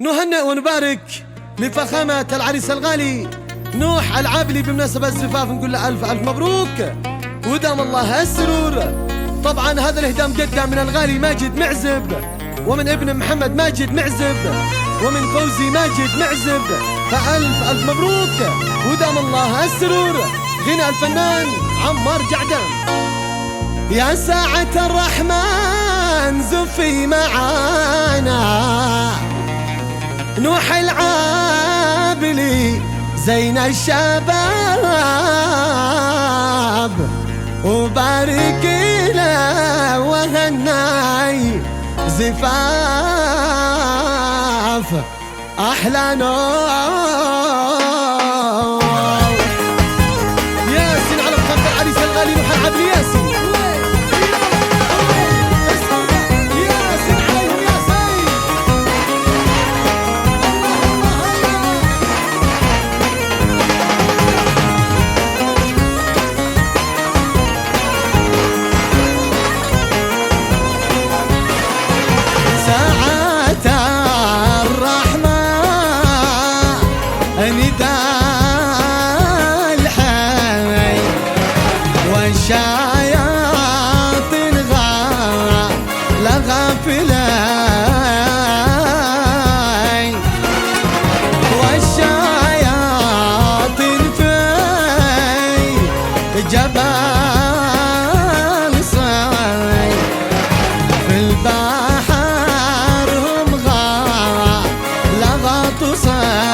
نهنئ ونبارك لفخامة العريس الغالي نوح العابلي بمناسبة الزفاف، نقول له ألف ألف مبروك ودام الله السرور. طبعا هذا الإهدام قدم من الغالي ماجد معزب، ومن ابن محمد ماجد معزب، ومن فوزي ماجد معزب، فألف ألف مبروك ودام الله السرور. غنى الفنان عمار جعدان. يا ساعة الرحمن زفي معانا نوح العابلي زين الشباب، وبارك له وهناي زفاف أحلى نور. ياسين على فخامة العريس الغالي نوح العابلي. ياسين نداء الحي والشياطين لغافلين، والشياطين في جبال صاي، في البحر هم لغطوا صاي،